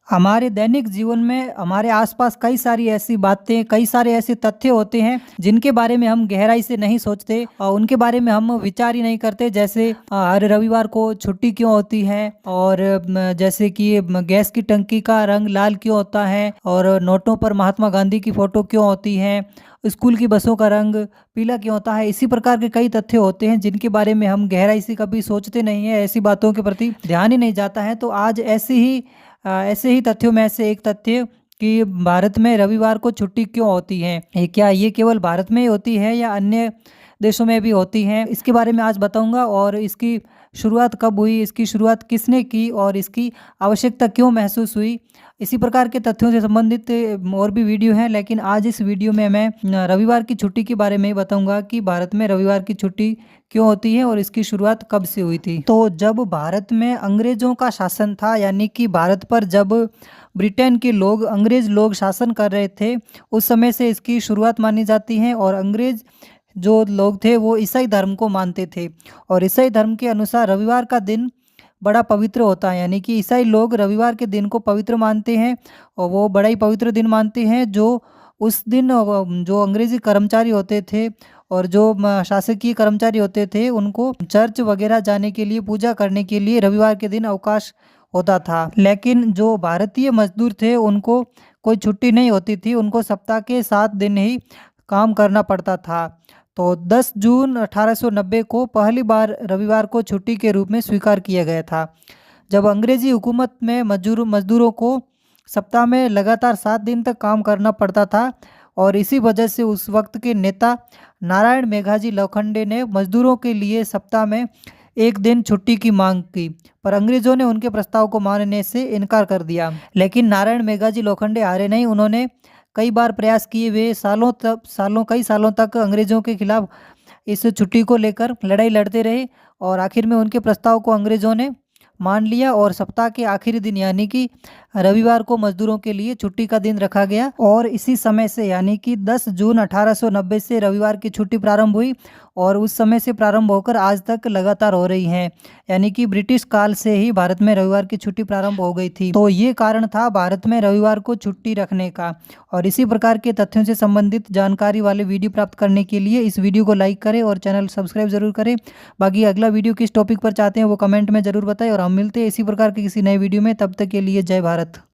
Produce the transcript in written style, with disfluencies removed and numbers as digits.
हमारे दैनिक जीवन में हमारे आसपास कई सारी ऐसी बातें, कई सारे ऐसे तथ्य होते हैं जिनके बारे में हम गहराई से नहीं सोचते और उनके बारे में हम विचार ही नहीं करते। जैसे हर रविवार को छुट्टी क्यों होती है, और जैसे कि गैस की टंकी का रंग लाल क्यों होता है, और नोटों पर महात्मा गांधी की फोटो क्यों होती है, स्कूल की बसों का रंग पीला क्यों होता है। इसी प्रकार के कई तथ्य होते हैं जिनके बारे में हम गहराई से कभी सोचते नहीं है, ऐसी बातों के प्रति ध्यान ही नहीं जाता है। तो आज ऐसे ही तथ्यों में से एक तथ्य कि भारत में रविवार को छुट्टी क्यों होती है। क्या ये केवल भारत में ही होती है या अन्य देशों में भी होती है, इसके बारे में आज बताऊंगा। और इसकी शुरुआत कब हुई, इसकी शुरुआत किसने की और इसकी आवश्यकता क्यों महसूस हुई, इसी प्रकार के तथ्यों से संबंधित और भी वीडियो हैं। लेकिन आज इस वीडियो में मैं रविवार की छुट्टी के बारे में बताऊंगा कि भारत में रविवार की छुट्टी क्यों होती है और इसकी शुरुआत कब से हुई थी। तो जब भारत में अंग्रेजों का शासन था, यानी कि भारत पर जब ब्रिटेन के लोग, अंग्रेज लोग शासन कर रहे थे, उस समय से इसकी शुरुआत मानी जाती है। और अंग्रेज जो लोग थे वो ईसाई धर्म को मानते थे, और ईसाई धर्म के अनुसार रविवार का दिन बड़ा पवित्र होता है। यानी कि ईसाई लोग रविवार के दिन को पवित्र मानते हैं और वो बड़ा ही पवित्र दिन मानते हैं। जो उस दिन जो अंग्रेजी कर्मचारी होते थे और जो शासकीय कर्मचारी होते थे, उनको चर्च वगैरह जाने के लिए, पूजा करने के लिए रविवार के दिन अवकाश होता था। लेकिन जो भारतीय मजदूर थे उनको कोई छुट्टी नहीं होती थी, उनको सप्ताह के 7 दिन ही काम करना पड़ता था। तो 10 जून 1890 को पहली बार रविवार को छुट्टी के रूप में स्वीकार किया गया था, जब अंग्रेजी हुकूमत में मजदूरों को सप्ताह में लगातार 7 दिन तक काम करना पड़ता था। और इसी वजह से उस वक्त के नेता नारायण मेघाजी लोखंडे ने मजदूरों के लिए सप्ताह में एक दिन छुट्टी की मांग की, पर अंग्रेजों ने उनके प्रस्ताव को मानने से इनकार कर दिया। लेकिन नारायण मेघाजी लोखंडे हारे नहीं, उन्होंने कई बार प्रयास किए। वे कई सालों तक अंग्रेजों के खिलाफ इस छुट्टी को लेकर लड़ाई लड़ते रहे, और आखिर में उनके प्रस्ताव को अंग्रेजों ने मान लिया और सप्ताह के आखिरी दिन यानी कि रविवार को मजदूरों के लिए छुट्टी का दिन रखा गया। और इसी समय से यानी कि 10 जून 1890 से रविवार की छुट्टी प्रारंभ हुई, और उस समय से प्रारंभ होकर आज तक लगातार हो रही है। यानी कि ब्रिटिश काल से ही भारत में रविवार की छुट्टी प्रारंभ हो गई थी। तो ये कारण था भारत में रविवार को छुट्टी रखने का। और इसी प्रकार के तथ्यों से संबंधित जानकारी वाले वीडियो प्राप्त करने के लिए इस वीडियो को लाइक करें और चैनल सब्सक्राइब जरूर करें। बाकी अगला वीडियो किस टॉपिक पर चाहते हैं वो कमेंट में जरूर बताएं, और हम मिलते हैं इसी प्रकार के किसी नए वीडियो में। तब तक के लिए जय भारत।